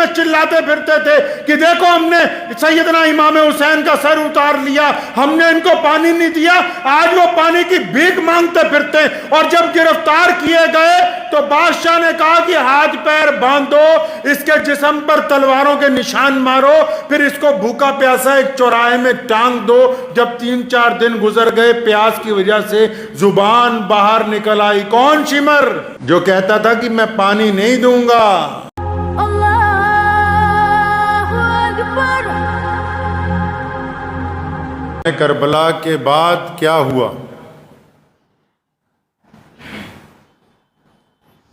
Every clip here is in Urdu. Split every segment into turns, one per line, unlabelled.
میں چلاتے پھرتے تھے کہ دیکھو ہم نے سیدنا امام حسین کا سر اتار لیا، ہم نے ان کو پانی نہیں دیا، آج وہ پانی کی بھیک مانگتے پھرتے ہیں۔ اور جب گرفتار کیے گئے تو بادشاہ نے کہا کہ ہاتھ پیر باندھو، اس کے جسم پر تلواروں کے نشان مارو، پھر اس کو بھوکا پیاسا ایک چوراہے میں ٹانگ دو۔ جب 3-4 دن گزر گئے، پیاس کی وجہ سے زبان باہر نکل آئی۔ کون شمر جو کہتا تھا کہ میں پانی نہیں دوں گا؟ کربلا کے بعد کیا ہوا؟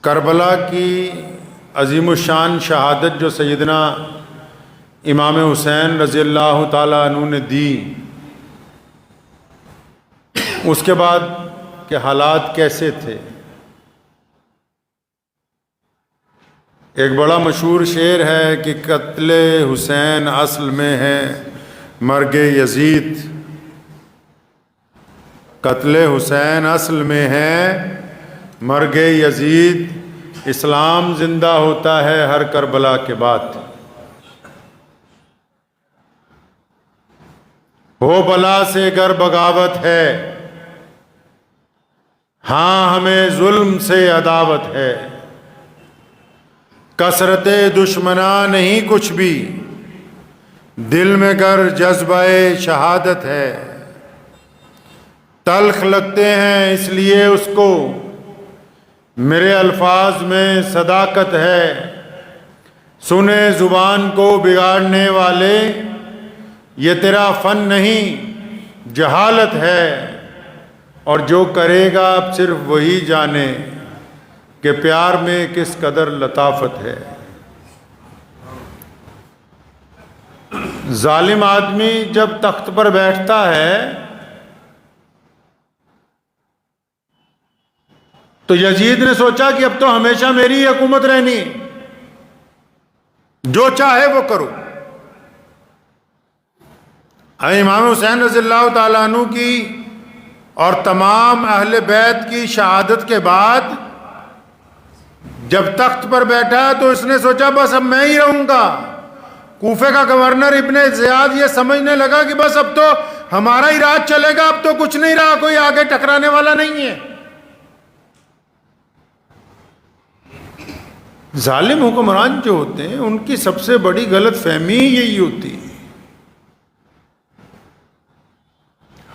کربلا کی عظیم الشان شہادت جو سیدنا امام حسین رضی اللہ تعالیٰ عنہ نے دی، اس کے بعد کے حالات کیسے تھے؟ ایک بڑا مشہور شعر ہے کہ قتل حسین اصل میں ہے مرگ یزید، قتل حسین اصل میں ہے مرگ یزید، اسلام زندہ ہوتا ہے ہر کربلا کے بعد۔ ہو بلا سے گر بغاوت ہے، ہاں ہمیں ظلم سے عداوت ہے، کثرت دشمنا نہیں کچھ بھی، دل میں گر جذبہ شہادت ہے، تلخ لگتے ہیں اس لیے اس کو، میرے الفاظ میں صداقت ہے، سنے زبان کو بگاڑنے والے، یہ تیرا فن نہیں جہالت ہے، اور جو کرے گا اب صرف وہی جانے کہ پیار میں کس قدر لطافت ہے۔ ظالم آدمی جب تخت پر بیٹھتا ہے تو یزید نے سوچا کہ اب تو ہمیشہ میری حکومت رہنی، جو چاہے وہ کرو۔ امام حسین رضی اللہ تعالیٰ عنہ کی اور تمام اہل بیت کی شہادت کے بعد جب تخت پر بیٹھا تو اس نے سوچا بس اب میں ہی رہوں گا۔ کوفے کا گورنر ابن زیاد یہ سمجھنے لگا کہ بس اب تو ہمارا ہی راج چلے گا، اب تو کچھ نہیں رہا، کوئی آگے ٹکرانے والا نہیں ہے۔ ظالم حکمران جو ہوتے ہیں ان کی سب سے بڑی غلط فہمی یہی ہوتی ہے۔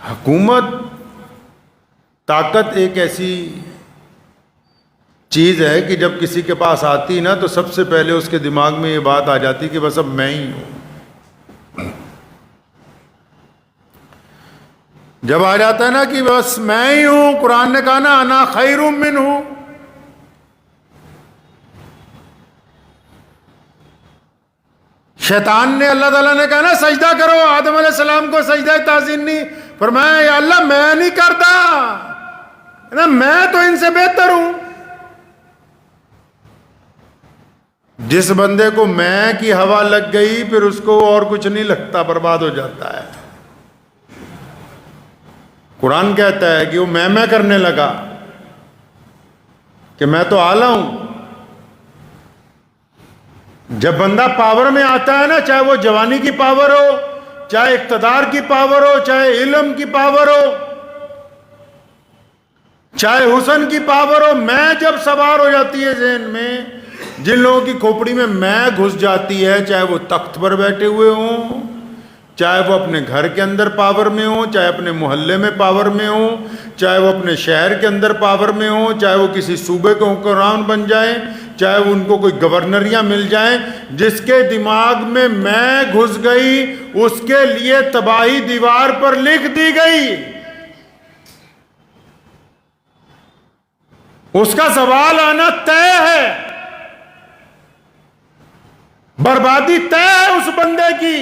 حکومت طاقت ایک ایسی چیز ہے کہ جب کسی کے پاس آتی نا تو سب سے پہلے اس کے دماغ میں یہ بات آ جاتی کہ بس اب میں ہی ہوں۔ جب آ جاتا ہے نا کہ بس میں ہی ہوں، قرآن نے کہا نا انا خیر منہ، شیطان نے اللہ تعالیٰ نے کہا نا سجدہ کرو، آدم علیہ السلام کو سجدہ تعظیم نہیں فرمایا، یا اللہ میں نہیں کرتا نا، میں تو ان سے بہتر ہوں۔ جس بندے کو میں کی ہوا لگ گئی پھر اس کو اور کچھ نہیں لگتا، برباد ہو جاتا ہے۔ قرآن کہتا ہے کہ وہ میں کرنے لگا کہ میں تو اعلیٰ ہوں۔ جب بندہ پاور میں آتا ہے نا، چاہے وہ جوانی کی پاور ہو، چاہے اقتدار کی پاور ہو، چاہے علم کی پاور ہو، چاہے حسن کی پاور ہو، میں جب سوار ہو جاتی ہے ذہن میں، جن لوگوں کی کھوپڑی میں میں گھس جاتی ہے، چاہے وہ تخت پر بیٹھے ہوئے ہوں، چاہے وہ اپنے گھر کے اندر پاور میں ہوں، چاہے اپنے محلے میں پاور میں ہوں، چاہے وہ اپنے شہر کے اندر پاور میں ہوں، چاہے وہ کسی صوبے کے حکمران بن جائیں، چاہے وہ ان کو کوئی گورنریاں مل جائیں، جس کے دماغ میں گھس گئی اس کے لیے تباہی دیوار پر لکھ دی گئی۔ اس کا زوال آنا طے ہے، بربادی طے ہے اس بندے کی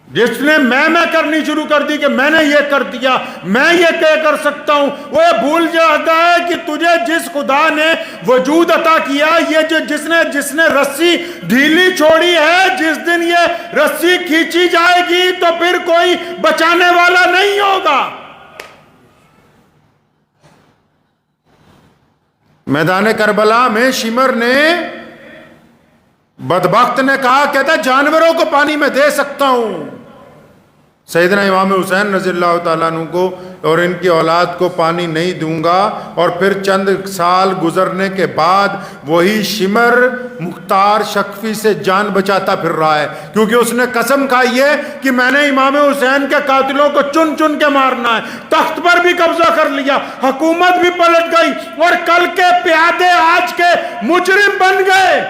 جس نے میں کرنی شروع کر دی کہ میں نے یہ کر دیا، میں یہ کر سکتا ہوں۔ وہ یہ بھول جاتا ہے کہ تجھے جس خدا نے وجود عطا کیا، یہ جس نے رسی ڈھیلی چھوڑی ہے، جس دن یہ رسی کھینچی جائے گی تو پھر کوئی بچانے والا نہیں ہوگا۔ میدان کربلا میں شمر نے بدبخت نے کہا، کہتا ہے جانوروں کو پانی میں دے سکتا ہوں، سیدنا امام حسین رضی اللہ تعالیٰ عنہ کو اور ان کی اولاد کو پانی نہیں دوں گا۔ اور پھر چند سال گزرنے کے بعد وہی شمر مختار شکفی سے جان بچاتا پھر رہا ہے، کیونکہ اس نے قسم کھائی ہے کہ میں نے امام حسین کے قاتلوں کو چن چن کے مارنا ہے۔ تخت پر بھی قبضہ کر لیا، حکومت بھی پلٹ گئی، اور کل کے پیادے آج کے مجرم بن گئے۔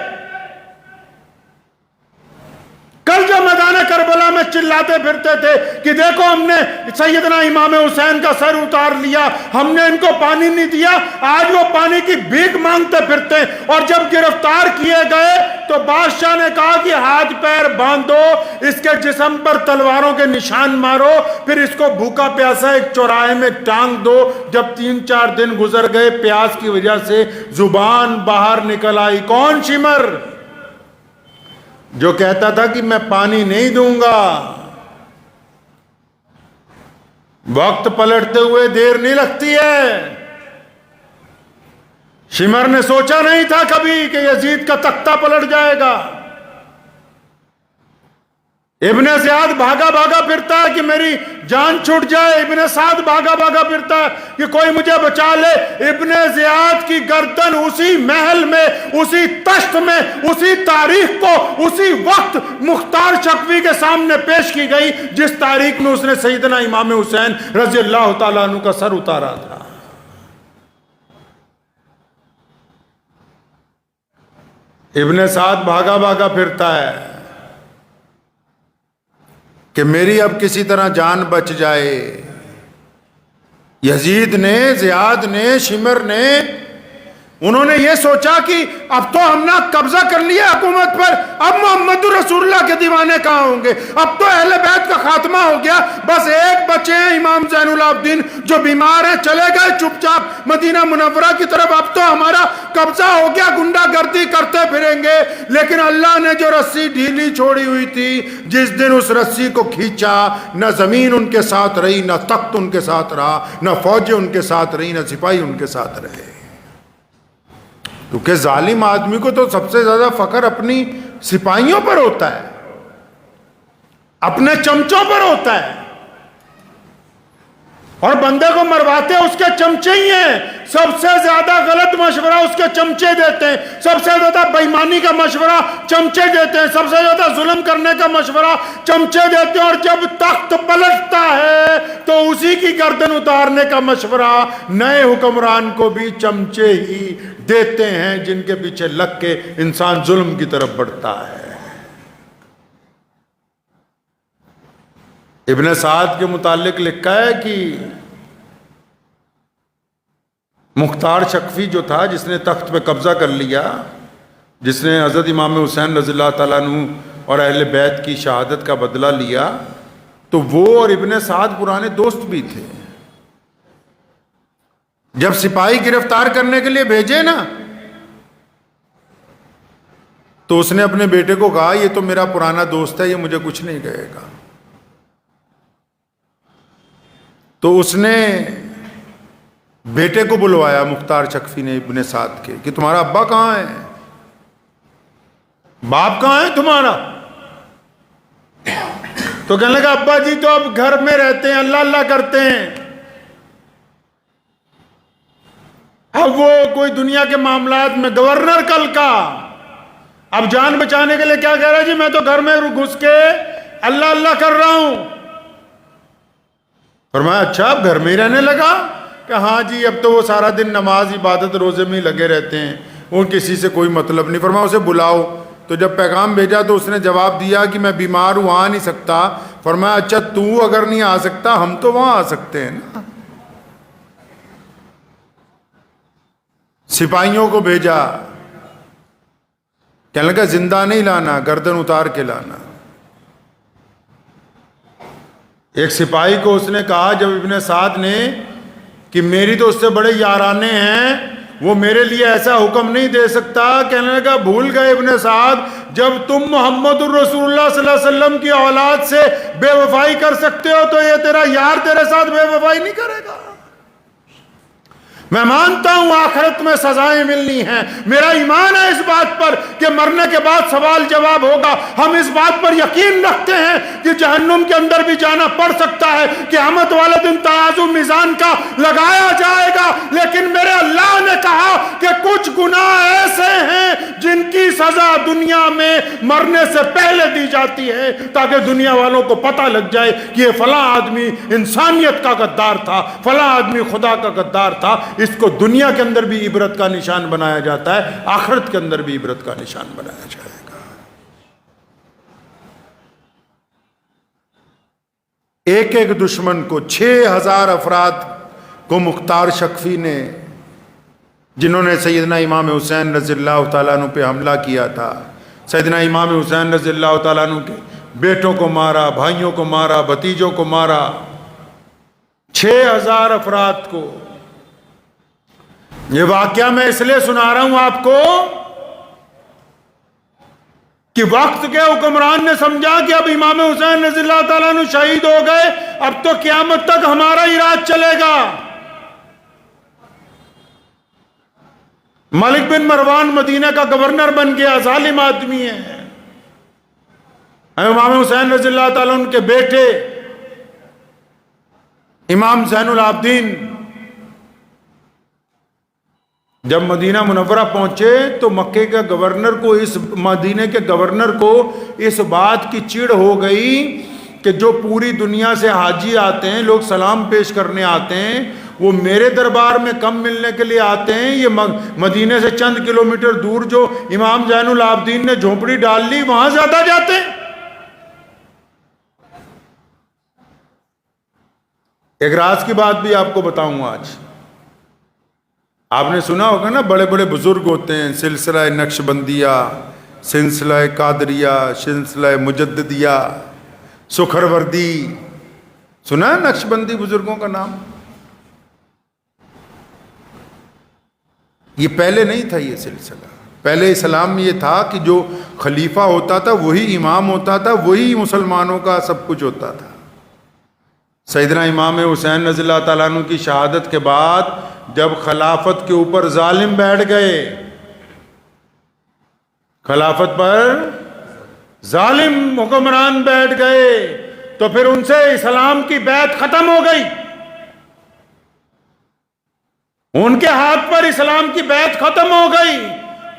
کل جو میدان کربلا میں چلاتے پھرتے تھے کہ دیکھو ہم نے سیدنا امام حسین کا سر اتار لیا، ہم نے ان کو پانی نہیں دیا، آج وہ پانی کی بھیک مانگتے پھرتے ہیں۔ اور جب گرفتار کیے گئے تو بادشاہ نے کہا کہ ہاتھ پیر باندھو، اس کے جسم پر تلواروں کے نشان مارو، پھر اس کو بھوکا پیاسا ایک چوراہے میں ٹانگ دو۔ جب 3-4 دن گزر گئے، پیاس کی وجہ سے زبان باہر نکل آئی۔ کون؟ شمر، جو کہتا تھا کہ میں پانی نہیں دوں گا۔ وقت پلٹتے ہوئے دیر نہیں لگتی ہے۔ شمر نے سوچا نہیں تھا کبھی کہ یزید کا تختہ پلٹ جائے گا۔ ابن زیاد بھاگا بھاگا پھرتا ہے کہ میری جان چھوٹ جائے، ابن سعد بھاگا بھاگا پھرتا ہے کہ کوئی مجھے بچا لے۔ ابن زیاد کی گردن اسی محل میں، اسی تشت میں، اسی تاریخ کو اسی وقت مختار شکوی کے سامنے پیش کی گئی جس تاریخ میں اس نے سیدنا امام حسین رضی اللہ تعالیٰ عنہ کا سر اتارا تھا۔ ابن سعد بھاگا بھاگا پھرتا ہے کہ میری اب کسی طرح جان بچ جائے۔ یزید نے، زیاد نے، شمر نے، انہوں نے یہ سوچا کہ اب تو ہم نے قبضہ کر لیا حکومت پر، اب محمد رسول اللہ کے دیوانے کہاں ہوں گے؟ اب تو اہل بیت کا خاتمہ ہو گیا، بس ایک بچے ہیں امام زین العابدین جو بیمار ہیں، چلے گئے چپ چاپ مدینہ منورہ کی طرف، اب تو ہمارا قبضہ ہو گیا، گنڈا گردی کرتے پھریں گے۔ لیکن اللہ نے جو رسی ڈھیلی چھوڑی ہوئی تھی، جس دن اس رسی کو کھینچا، نہ زمین ان کے ساتھ رہی، نہ تخت ان کے ساتھ رہا، نہ فوجیں ان کے ساتھ رہی، نہ سپاہی ان کے ساتھ رہے۔ کیونکہ ظالم آدمی کو تو سب سے زیادہ فخر اپنی سپاہیوں پر ہوتا ہے، اپنے چمچوں پر ہوتا ہے، اور بندے کو مرواتے اس کے چمچے ہی ہیں۔ سب سے زیادہ غلط مشورہ اس کے چمچے دیتے ہیں، سب سے زیادہ بےایمانی کا مشورہ چمچے دیتے ہیں، سب سے زیادہ ظلم کرنے کا مشورہ چمچے دیتے ہیں، اور جب تخت پلٹتا ہے تو اسی کی گردن اتارنے کا مشورہ نئے حکمران کو بھی چمچے ہی دیتے ہیں، جن کے پیچھے لگ کے انسان ظلم کی طرف بڑھتا ہے۔ ابن سعد کے متعلق لکھا ہے کہ مختار شکفی جو تھا، جس نے تخت پہ قبضہ کر لیا، جس نے حضرت امام حسین رضی اللہ تعالیٰ عنہ اور اہل بیت کی شہادت کا بدلہ لیا، تو وہ اور ابن سعد پرانے دوست بھی تھے۔ جب سپاہی گرفتار کرنے کے لیے بھیجے نا، تو اس نے اپنے بیٹے کو کہا یہ تو میرا پرانا دوست ہے، یہ مجھے کچھ نہیں کہے گا۔ تو اس نے بیٹے کو بلوایا، مختار شکفی نے ابن سعد کے، کہ تمہارا ابا کہاں ہے، باپ کہاں ہے تمہارا؟ تو کہنے لگا ابا جی تو اب گھر میں رہتے ہیں، اللہ اللہ کرتے ہیں، اب وہ کوئی دنیا کے معاملات میں گورنر کل کا، اب جان بچانے کے لیے کیا کہہ رہا ہے جی میں تو گھر میں گھس کے اللہ اللہ کر رہا ہوں۔ فرمایا اچھا اب گھر میں ہی رہنے لگا؟ کہ ہاں جی اب تو وہ سارا دن نماز عبادت روزے میں ہی لگے رہتے ہیں، وہ کسی سے کوئی مطلب نہیں۔ فرمایا اسے بلاؤ۔ تو جب پیغام بھیجا تو اس نے جواب دیا کہ میں بیمار ہوں، آ نہیں سکتا۔ فرمایا اچھا تو اگر نہیں آ سکتا ہم تو وہاں آ سکتے ہیں نا۔ سپاہیوں کو بھیجا، کہنے لگا زندہ نہیں لانا، گردن اتار کے لانا۔ ایک سپاہی کو اس نے کہا جب ابن سعد نے کہ میری تو اس سے بڑے یارانے ہیں، وہ میرے لیے ایسا حکم نہیں دے سکتا، کہنے لگا بھول گئے ابن سعد جب تم محمد الرسول اللہ صلی اللہ علیہ وسلم کی اولاد سے بے وفائی کر سکتے ہو تو یہ تیرا یار تیرے ساتھ بے وفائی نہیں کرے گا۔ میں مانتا ہوں آخرت میں سزائیں ملنی ہیں، میرا ایمان ہے اس بات پر کہ مرنے کے بعد سوال جواب ہوگا، ہم اس بات پر یقین رکھتے ہیں کہ جہنم کے اندر بھی جانا پڑ سکتا ہے، قیامت والے دن ترازو میزان کا لگایا جائے گا، لیکن میرے اللہ نے کہا کہ کچھ گناہ ایسے ہیں جن کی سزا دنیا میں مرنے سے پہلے دی جاتی ہے تاکہ دنیا والوں کو پتہ لگ جائے کہ یہ فلاں آدمی انسانیت کا غدار تھا، فلاں آدمی خدا کا غدار تھا۔ اس کو دنیا کے اندر بھی عبرت کا نشان بنایا جاتا ہے، آخرت کے اندر بھی عبرت کا نشان بنایا جائے گا۔ ایک ایک دشمن کو 6000 افراد کو مختار شکفی نے، جنہوں نے سیدنا امام حسین رضی اللہ تعالیٰ عنہ پہ حملہ کیا تھا، سیدنا امام حسین رضی اللہ تعالیٰ عنہ کے بیٹوں کو مارا، بھائیوں کو مارا، بھتیجوں کو مارا، 6000 افراد کو۔ یہ واقعہ میں اس لیے سنا رہا ہوں آپ کو کہ وقت کے حکمران نے سمجھا کہ اب امام حسین رضی اللہ تعالیٰ عنہ شہید ہو گئے، اب تو قیامت تک ہمارا ہی راج چلے گا۔ ملک بن مروان مدینہ کا گورنر بن گیا، ظالم آدمی ہے۔ امام حسین رضی اللہ تعالیٰ عنہ کے بیٹے امام زین العابدین جب مدینہ منورہ پہنچے تو مکے کے گورنر کو، اس مدینہ کے گورنر کو اس بات کی چڑ ہو گئی کہ جو پوری دنیا سے حاجی آتے ہیں، لوگ سلام پیش کرنے آتے ہیں، وہ میرے دربار میں کم ملنے کے لیے آتے ہیں، یہ مدینہ سے چند کلومیٹر دور جو امام زین العابدین نے جھونپڑی ڈال لی وہاں زیادہ جاتے ہیں۔ ایک راز کی بات بھی آپ کو بتاؤں آج۔ آپ نے سنا ہوگا نا، بڑے بڑے بزرگ ہوتے ہیں، سلسلہ نقشبندیہ، سلسلہ قادریہ، سلسلہ مجددیہ، سکھروردی، سنا ہے نقشبندی بزرگوں کا نام؟ یہ پہلے نہیں تھا یہ سلسلہ، پہلے اسلام میں یہ تھا کہ جو خلیفہ ہوتا تھا وہی امام ہوتا تھا، وہی مسلمانوں کا سب کچھ ہوتا تھا۔ سیدنا امام حسین رضی اللہ تعالیٰ عنہ کی شہادت کے بعد جب خلافت کے اوپر ظالم بیٹھ گئے، خلافت پر ظالم حکمران بیٹھ گئے، تو پھر ان سے اسلام کی بیعت ختم ہو گئی، ان کے ہاتھ پر اسلام کی بیعت ختم ہو گئی۔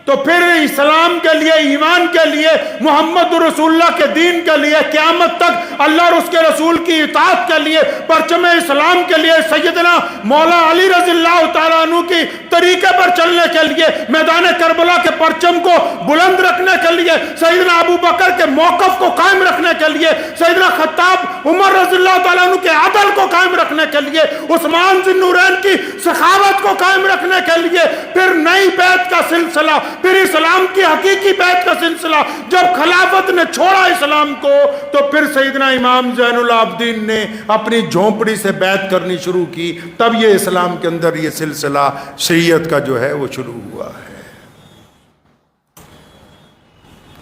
تو پھر اسلام کے لیے، ایمان کے لیے، محمد رسول اللہ کے دین کے لیے، قیامت تک اللہ اور اس کے رسول کی اطاعت کے لیے، پرچم اسلام کے لیے، سیدنا مولا علی رضی اللہ تعالیٰ عنہ کی طریقے پر چلنے کے لیے، میدان کربلا کے پرچم کو بلند رکھنے کے لیے، سیدنا ابو بکر کے موقف کو قائم رکھنے کے لیے، سیدنا خطاب عمر رضی اللہ تعالیٰ عنہ کے عدل کو قائم رکھنے کے لیے، عثمان ذی النورین کی سخاوت کو قائم رکھنے کے لیے، پھر نئی بیعت کا سلسلہ، پھر اسلام کی حقیقی بیعت کا سلسلہ۔ جب خلافت نے چھوڑا اسلام کو تو پھر سیدنا امام زین العابدین نے اپنی جھونپڑی سے بیعت کرنی شروع کی، تب یہ اسلام کے اندر یہ سلسلہ شیعیت کا جو ہے وہ شروع ہوا ہے۔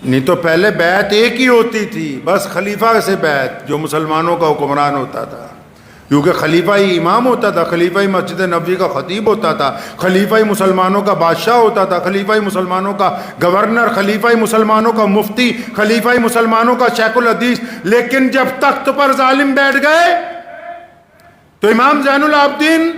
نہیں تو پہلے بیعت ایک ہی ہوتی تھی، بس خلیفہ سے بیعت، جو مسلمانوں کا حکمران ہوتا تھا، کیونکہ خلیفہ ہی امام ہوتا تھا، خلیفہ ہی مسجد نبوی کا خطیب ہوتا تھا، خلیفہ ہی مسلمانوں کا بادشاہ ہوتا تھا، خلیفہ ہی مسلمانوں کا گورنر، خلیفہ ہی مسلمانوں کا مفتی، خلیفہ ہی مسلمانوں کا شیخ الحدیث۔ لیکن جب تخت پر ظالم بیٹھ گئے تو امام زین العابدین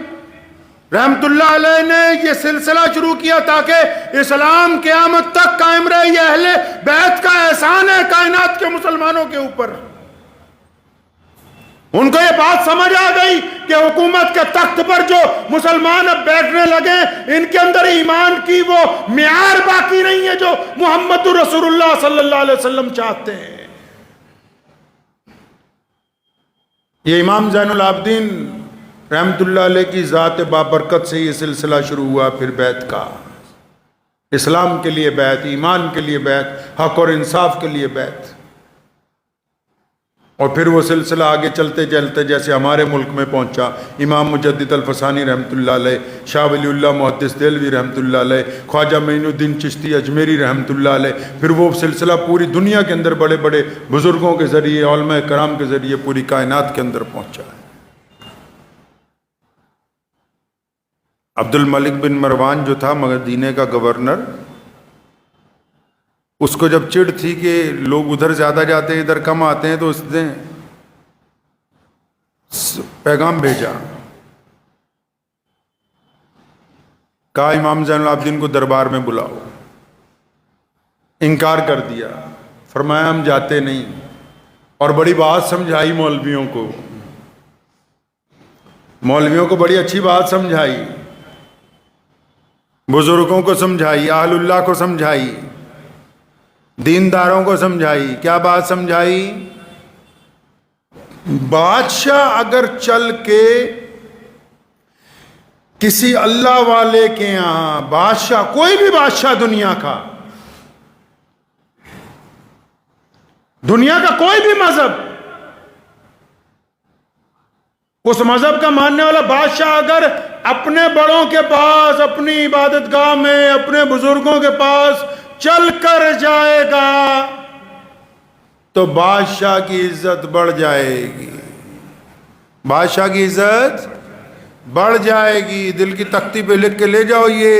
رحمت اللہ علیہ نے یہ سلسلہ شروع کیا تاکہ اسلام قیامت تک قائم رہے۔ یہ اہل بیت کا احسان ہے کائنات کے مسلمانوں کے اوپر۔ ان کو یہ بات سمجھ آ گئی کہ حکومت کے تخت پر جو مسلمان اب بیٹھنے لگے، ان کے اندر ایمان کی وہ معیار باقی نہیں ہے جو محمد رسول اللہ صلی اللہ علیہ وسلم چاہتے ہیں۔ یہ امام زین العابدین رحمت اللہ علیہ کی ذات بابرکت سے یہ سلسلہ شروع ہوا، پھر بیعت کا، اسلام کے لیے بیعت، ایمان کے لیے بیعت، حق اور انصاف کے لیے بیعت، اور پھر وہ سلسلہ آگے چلتے چلتے جیسے ہمارے ملک میں پہنچا، امام مجدد الفسانی رحمت اللہ علیہ، شاہ ولی اللہ محدث دہلوی رحمت اللہ علیہ، خواجہ معین الدین چشتی اجمیری رحمت اللہ علیہ، پھر وہ سلسلہ پوری دنیا کے اندر بڑے بڑے بزرگوں کے ذریعے، علماء کرام کے ذریعے پوری کائنات کے اندر پہنچا ہے۔ عبد الملک بن مروان جو تھا مدینے کا گورنر، اس کو جب چڑ تھی کہ لوگ ادھر زیادہ جاتے ہیں ادھر کم آتے ہیں، تو اس نے پیغام بھیجا، کہا امام زین العابدین کو دربار میں بلاؤ۔ انکار کر دیا، فرمایا ہم جاتے نہیں، اور بڑی بات سمجھائی مولویوں کو، مولویوں کو بڑی اچھی بات سمجھائی، بزرگوں کو سمجھائی، اہل اللہ کو سمجھائی، دینداروں کو سمجھائی۔ کیا بات سمجھائی؟ بادشاہ اگر چل کے کسی اللہ والے کے یہاں، بادشاہ کوئی بھی بادشاہ دنیا کا کوئی بھی مذہب، اس مذہب کا ماننے والا بادشاہ اگر اپنے بڑوں کے پاس، اپنی عبادت گاہ میں، اپنے بزرگوں کے پاس چل کر جائے گا تو بادشاہ کی عزت بڑھ جائے گی، بادشاہ کی عزت بڑھ جائے گی۔ دل کی تختی پہ لکھ کے لے جاؤ، یہ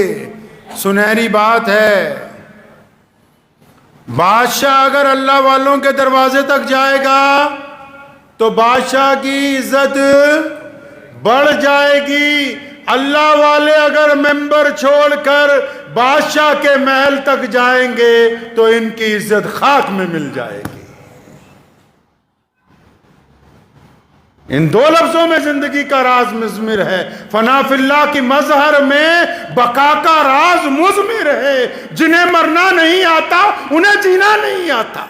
سنہری بات ہے۔ بادشاہ اگر اللہ والوں کے دروازے تک جائے گا تو بادشاہ کی عزت بڑھ جائے گی۔ اللہ والے اگر ممبر چھوڑ کر بادشاہ کے محل تک جائیں گے تو ان کی عزت خاک میں مل جائے گی۔ ان دو لفظوں میں زندگی کا راز مضمر ہے۔ فنا فی اللہ کی مظہر میں بقا کا راز مضمر ہے۔ جنہیں مرنا نہیں آتا انہیں جینا نہیں آتا۔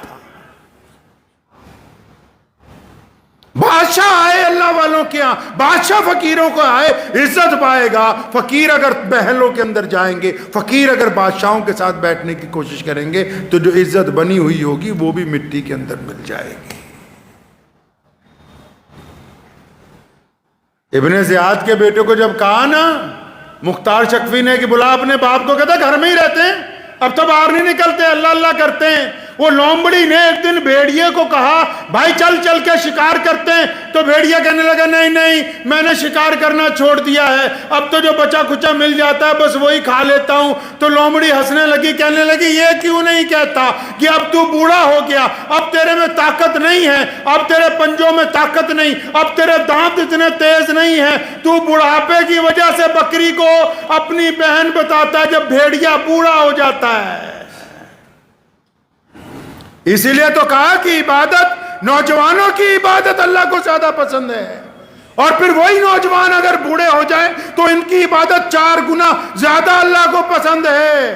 بادشاہ آئے اللہ والوں کے ہاں، بادشاہ فقیروں کو آئے، عزت پائے گا۔ فقیر اگر محلوں کے اندر جائیں گے، فقیر اگر بادشاہوں کے ساتھ بیٹھنے کی کوشش کریں گے تو جو عزت بنی ہوئی ہوگی وہ بھی مٹی کے اندر مل جائے گی۔ ابن زیاد کے بیٹے کو جب کہا نا مختار شکفی نے کہ بلا اپنے باپ کو، کہتا گھر میں ہی رہتے ہیں، اب تو باہر نہیں نکلتے، اللہ اللہ کرتے ہیں۔ وہ لومبڑی نے ایک دن بھیڑیے کو کہا بھائی چل چل کے شکار کرتے ہیں، تو بھیڑیا کہنے لگا نہیں نہیں میں نے شکار کرنا چھوڑ دیا ہے، اب تو جو بچا کچا مل جاتا ہے بس وہی کھا لیتا ہوں۔ تو لومڑی ہنسنے لگی، کہنے لگی یہ کیوں نہیں کہتا کہ اب تو بوڑھا ہو گیا، اب تیرے میں طاقت نہیں ہے، اب تیرے پنجوں میں طاقت نہیں، اب تیرے دانت اتنے تیز نہیں ہیں، تو بڑھاپے کی وجہ سے بکری کو اپنی بہن بتاتا ہے جب بھیڑیا بوڑھا ہو جاتا ہے۔ اسی لیے تو کہا کہ عبادت، نوجوانوں کی عبادت اللہ کو زیادہ پسند ہے، اور پھر وہی نوجوان اگر بوڑھے ہو جائیں تو ان کی عبادت 4 گنا زیادہ اللہ کو پسند ہے۔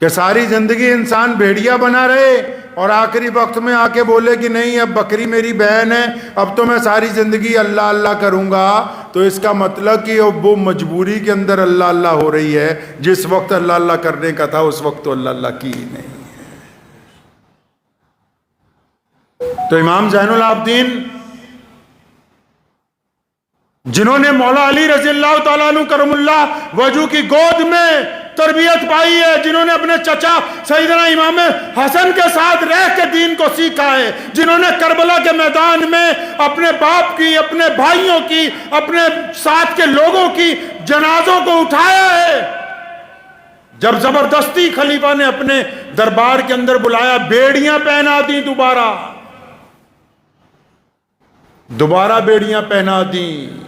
کہ ساری زندگی انسان بھیڑیا بنا رہے اور آخری وقت میں آ کے بولے کہ نہیں اب بکری میری بہن ہے، اب تو میں ساری زندگی اللہ اللہ کروں گا، تو اس کا مطلب کہ وہ مجبوری کے اندر اللہ اللہ ہو رہی ہے، جس وقت اللہ اللہ کرنے کا تھا اس وقت تو اللہ اللہ کی ہی نہیں۔ تو امام زین العابدین جنہوں نے مولا علی رضی اللہ تعالیٰ عنہ کرم اللہ وجہ کی گود میں تربیت پائی ہے، جنہوں نے اپنے چچا سیدنا امام حسن کے ساتھ رہ کے دین کو سیکھا ہے، جنہوں نے کربلا کے میدان میں اپنے باپ کی، اپنے بھائیوں کی، اپنے ساتھ کے لوگوں کی جنازوں کو اٹھایا ہے، جب زبردستی خلیفہ نے اپنے دربار کے اندر بلایا، بیڑیاں پہنا دی، دوبارہ بیڑیاں پہنا دیں،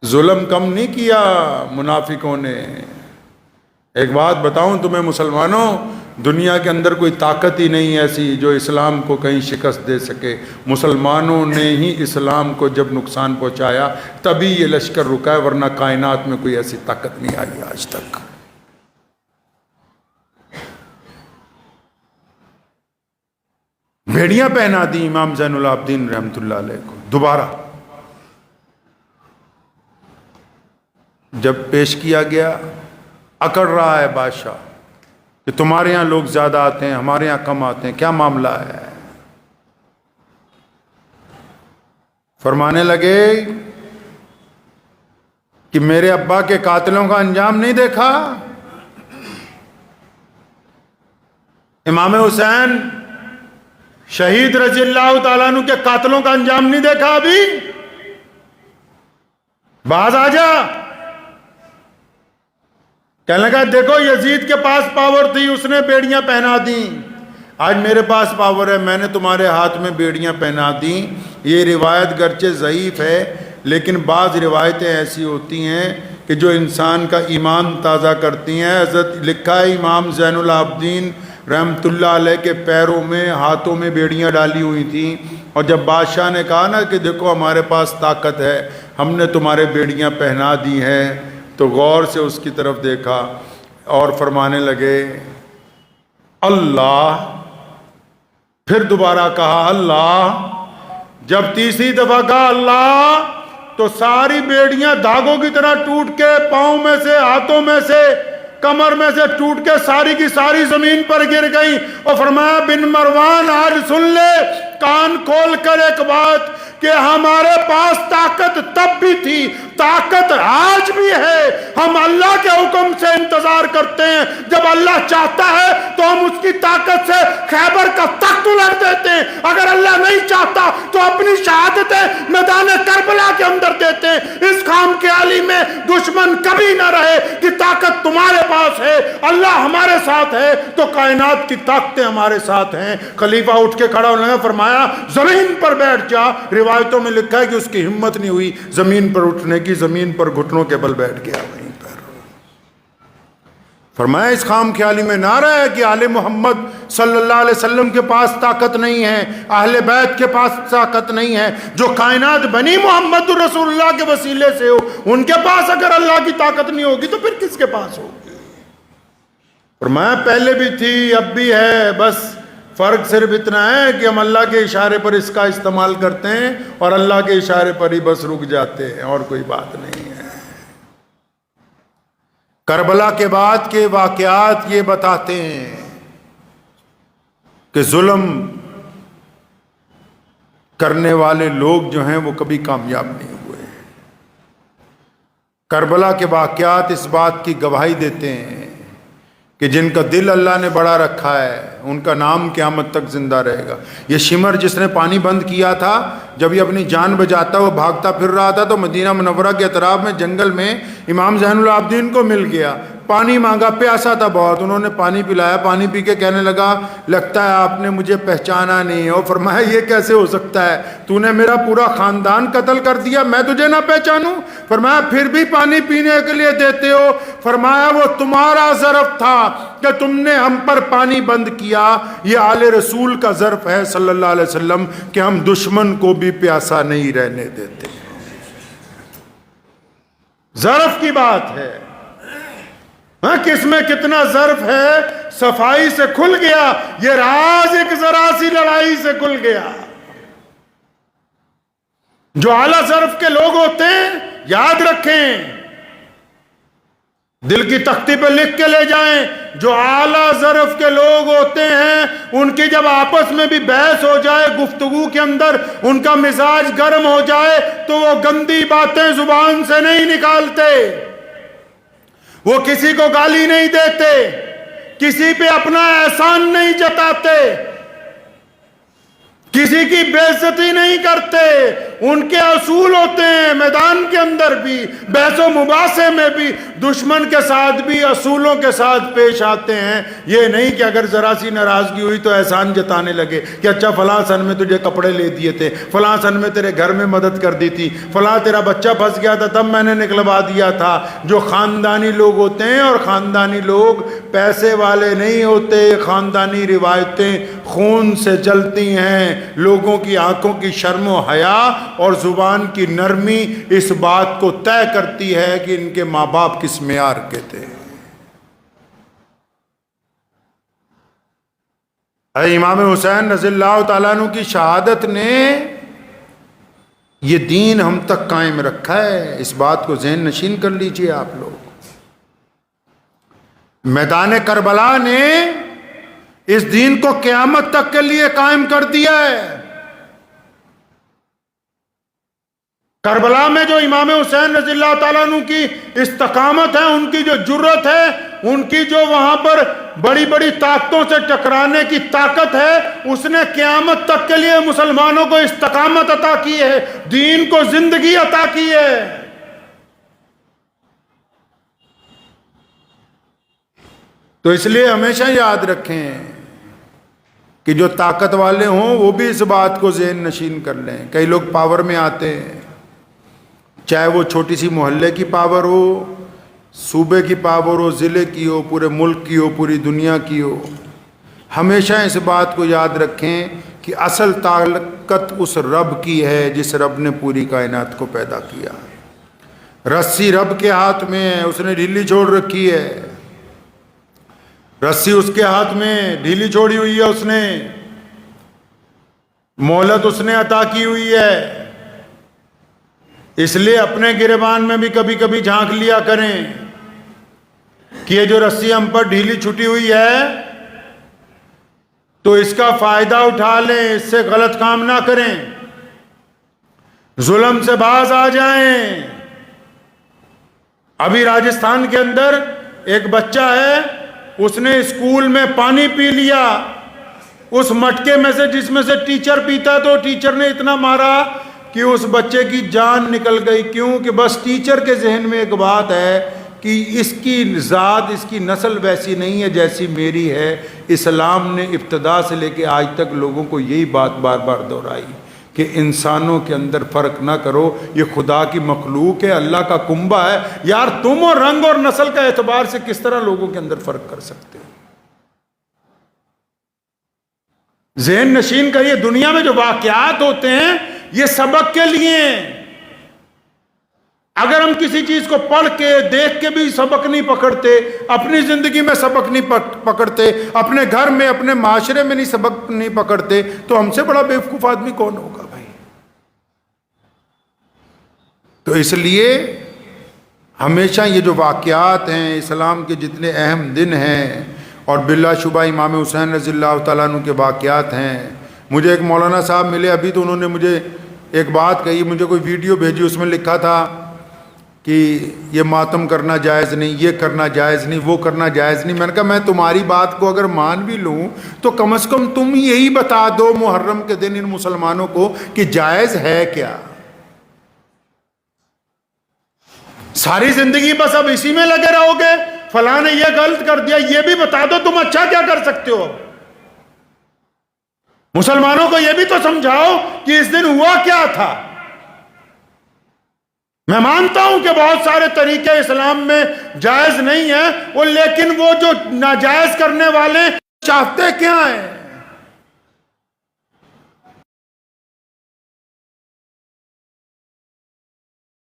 ظلم کم نہیں کیا منافقوں نے۔ ایک بات بتاؤں تمہیں مسلمانوں، دنیا کے اندر کوئی طاقت ہی نہیں ایسی جو اسلام کو کہیں شکست دے سکے۔ مسلمانوں نے ہی اسلام کو جب نقصان پہنچایا تبھی یہ لشکر رکا ہے، ورنہ کائنات میں کوئی ایسی طاقت نہیں آئی آج تک۔ بھیڑیاں پہنا دی امام زین العابدین رحمۃ اللہ علیہ کو۔ دوبارہ جب پیش کیا گیا، اکڑ رہا ہے بادشاہ کہ تمہارے یہاں لوگ زیادہ آتے ہیں، ہمارے یہاں کم آتے ہیں، کیا معاملہ ہے؟ فرمانے لگے کہ میرے ابا کے قاتلوں کا انجام نہیں دیکھا؟ امام حسین شہید رضی اللہ تعالیٰ عنہ کے قاتلوں کا انجام نہیں دیکھا ابھی؟ باز آ جا. کہنے لگا دیکھو یزید کے پاس پاور تھی، اس نے بیڑیاں پہنا دیں. آج میرے پاس پاور ہے، میں نے تمہارے ہاتھ میں بیڑیاں پہنا دیں. یہ روایت گرچہ ضعیف ہے لیکن بعض روایتیں ایسی ہوتی ہیں کہ جو انسان کا ایمان تازہ کرتی ہیں. حضرت لکھا ہے امام زین العابدین رحمۃ اللہ علیہ کے پیروں میں ہاتھوں میں بیڑیاں ڈالی ہوئی تھیں، اور جب بادشاہ نے کہا نا کہ دیکھو ہمارے پاس طاقت ہے، ہم نے تمہارے بیڑیاں پہنا دی ہیں، تو غور سے اس کی طرف دیکھا اور فرمانے لگے اللہ. پھر دوبارہ کہا اللہ. جب تیسری دفعہ کہا اللہ تو ساری بیڑیاں دھاگوں کی طرح ٹوٹ کے پاؤں میں سے، ہاتھوں میں سے، کمر میں سے ٹوٹ کے ساری کی ساری زمین پر گر گئی. اور فرمایا بن مروان آج سن لے کان کھول کر ایک بات کہ ہمارے پاس طاقت تب بھی تھی، طاقت آج بھی ہے. ہم اللہ کے حکم سے انتظار کرتے ہیں، جب اللہ چاہتا ہے تو ہم اس کی طاقت سے خیبر کا تخت الٹ دیتے ہیں، اگر اللہ نہیں چاہتا تو اپنی شہادتیں میدان کربلا کے اندر دیتے ہیں. اس خام خیالی میں دشمن کبھی نہ رہے کہ طاقت تمہارے پاس ہے، اللہ ہمارے ساتھ ہے تو کائنات کی طاقتیں ہمارے ساتھ ہیں. خلیفہ اٹھ کے کھڑا ہونے فرمایا زمین پر بیٹھ جا. روایتوں میں لکھا ہے کہ اس کی ہمت نہیں ہوئی زمین پر اٹھنے کی، زمین پر گھٹنوں کے بل بیٹھ گیا وہیں پر. فرمایا اس خام خیالی میں نہ رہے کہ آل محمد صلی اللہ علیہ وسلم کے پاس طاقت نہیں ہے، اہل بیت کے پاس طاقت نہیں ہے. جو کائنات بنی محمد رسول اللہ کے وسیلے سے ہو، ان کے پاس اگر اللہ کی طاقت نہیں ہوگی تو پھر کس کے پاس ہوگی؟ فرمایا پہلے بھی تھی اب بھی ہے، بس فرق صرف اتنا ہے کہ ہم اللہ کے اشارے پر اس کا استعمال کرتے ہیں اور اللہ کے اشارے پر ہی بس رک جاتے ہیں، اور کوئی بات نہیں ہے. کربلا کے بعد کے واقعات یہ بتاتے ہیں کہ ظلم کرنے والے لوگ جو ہیں وہ کبھی کامیاب نہیں ہوئے. کربلا کے واقعات اس بات کی گواہی دیتے ہیں کہ جن کا دل اللہ نے بڑا رکھا ہے ان کا نام قیامت تک زندہ رہے گا. یہ شمر جس نے پانی بند کیا تھا، جب یہ اپنی جان بچاتا وہ بھاگتا پھر رہا تھا تو مدینہ منورہ کے اطراف میں جنگل میں امام زین العابدین کو مل گیا. پانی مانگا، پیاسا تھا بہت، انہوں نے پانی پلایا. پانی پی کے کہنے لگا لگتا ہے آپ نے مجھے پہچانا نہیں. اور فرمایا یہ کیسے ہو سکتا ہے، تو نے میرا پورا خاندان قتل کر دیا، میں تجھے نہ پہچانوں؟ فرمایا پھر بھی پانی پینے کے لیے دیتے ہو؟ فرمایا وہ تمہارا ظرف تھا کہ تم نے ہم پر پانی بند کیا. یہ آل رسول کا ظرف ہے صلی اللہ علیہ وسلم کہ ہم دشمن کو بھی پیاسا نہیں رہنے دیتے. ظرف کی بات ہے، کس میں کتنا ظرف ہے صفائی سے کھل گیا. یہ راز ایک ذرا سی لڑائی سے کھل گیا. جو اعلیٰ ظرف کے لوگ ہوتے ہیں یاد رکھیں، دل کی تختی پہ لکھ کے لے جائیں. جو اعلیٰ ظرف کے لوگ ہوتے ہیں ان کی جب آپس میں بھی بحث ہو جائے، گفتگو کے اندر ان کا مزاج گرم ہو جائے تو وہ گندی باتیں زبان سے نہیں نکالتے، وہ کسی کو گالی نہیں دیتے، کسی پہ اپنا احسان نہیں جتاتے، کسی کی بے عزتی نہیں کرتے. ان کے اصول ہوتے ہیں میدان کے اندر بھی، بحث و مباحثے میں بھی، دشمن کے ساتھ بھی اصولوں کے ساتھ پیش آتے ہیں. یہ نہیں کہ اگر ذرا سی ناراضگی ہوئی تو احسان جتانے لگے کہ اچھا فلاں سن میں تجھے کپڑے لے دیے تھے، فلاں سن میں تیرے گھر میں مدد کر دی تھی، فلاں تیرا بچہ پھنس گیا تھا تب میں نے نکلوا دیا تھا. جو خاندانی لوگ ہوتے ہیں، اور خاندانی لوگ پیسے والے نہیں ہوتے، خاندانی روایتیں خون سے جلتی ہیں. لوگوں کی آنکھوں کی شرم و حیا اور زبان کی نرمی اس بات کو طے کرتی ہے کہ ان کے ماں باپ کس معیار کے تھے. امام حسین رضی اللہ تعالیٰ عنہ کی شہادت نے یہ دین ہم تک قائم رکھا ہے. اس بات کو ذہن نشین کر لیجئے آپ لوگ. میدان کربلا نے اس دین کو قیامت تک کے لیے قائم کر دیا ہے. کربلا میں جو امام حسین رضی اللہ تعالیٰ عنہ کی استقامت ہے، ان کی جو جرت ہے، ان کی جو وہاں پر بڑی بڑی طاقتوں سے ٹکرانے کی طاقت ہے، اس نے قیامت تک کے لیے مسلمانوں کو استقامت عطا کی ہے، دین کو زندگی عطا کی ہے. تو اس لیے ہمیشہ یاد رکھیں کہ جو طاقت والے ہوں وہ بھی اس بات کو ذہن نشین کر لیں. کئی لوگ پاور میں آتے ہیں، چاہے وہ چھوٹی سی محلے کی پاور ہو، صوبے کی پاور ہو، ضلع کی ہو، پورے ملک کی ہو، پوری دنیا کی ہو. ہمیشہ اس بات کو یاد رکھیں کہ اصل طاقت اس رب کی ہے جس رب نے پوری کائنات کو پیدا کیا. رسی رب کے ہاتھ میں ہے، اس نے ڈھیلی چھوڑ رکھی ہے. رسی اس کے ہاتھ میں ڈھیلی چھوڑی ہوئی ہے، اس نے مہلت اس نے عطا کی ہوئی ہے. اس لیے اپنے گریبان میں بھی کبھی کبھی جھانک لیا کریں کہ یہ جو رسی ہم پر ڈھیلی چھٹی ہوئی ہے تو اس کا فائدہ اٹھا لیں، اس سے غلط کام نہ کریں، ظلم سے باز آ جائیں. ابھی راجستھان کے اندر ایک بچہ ہے، اس نے اسکول میں پانی پی لیا اس مٹکے میں سے جس میں سے ٹیچر پیتا، تو ٹیچر نے اتنا مارا کہ اس بچے کی جان نکل گئی. کیوں کہ بس ٹیچر کے ذہن میں ایک بات ہے کہ اس کی ذات، اس کی نسل ویسی نہیں ہے جیسی میری ہے. اسلام نے ابتدا سے لے کے آج تک لوگوں کو یہی بات بار بار دہرائی کہ انسانوں کے اندر فرق نہ کرو، یہ خدا کی مخلوق ہے، اللہ کا کنبہ ہے. یار تم اور رنگ اور نسل کا اعتبار سے کس طرح لوگوں کے اندر فرق کر سکتے ہو؟ ذہن نشین کا یہ دنیا میں جو واقعات ہوتے ہیں یہ سبق کے لیے ہیں. اگر ہم کسی چیز کو پڑھ کے دیکھ کے بھی سبق نہیں پکڑتے، اپنی زندگی میں سبق نہیں پکڑتے، اپنے گھر میں اپنے معاشرے میں نہیں سبق نہیں پکڑتے، تو ہم سے بڑا بیوقوف آدمی کون ہوگا بھائی؟ تو اس لیے ہمیشہ یہ جو واقعات ہیں، اسلام کے جتنے اہم دن ہیں، اور بلا شبہ امام حسین رضی اللہ تعالیٰ عنہ کے واقعات ہیں. مجھے ایک مولانا صاحب ملے ابھی، تو انہوں نے مجھے ایک بات کہی، مجھے کوئی ویڈیو بھیجی، اس میں لکھا تھا کہ یہ ماتم کرنا جائز نہیں، یہ کرنا جائز نہیں، وہ کرنا جائز نہیں. میں نے کہا میں تمہاری بات کو اگر مان بھی لوں تو کم از کم تم یہی بتا دو محرم کے دن ان مسلمانوں کو کہ جائز ہے کیا. ساری زندگی بس اب اسی میں لگے رہو گے، فلاں نے یہ غلط کر دیا، یہ بھی بتا دو تم اچھا کیا کر سکتے ہو. مسلمانوں کو یہ بھی تو سمجھاؤ کہ اس دن ہوا کیا تھا. میں مانتا ہوں کہ بہت سارے طریقے اسلام میں جائز نہیں ہیں، لیکن وہ جو ناجائز کرنے والے چاہتے کیا ہیں؟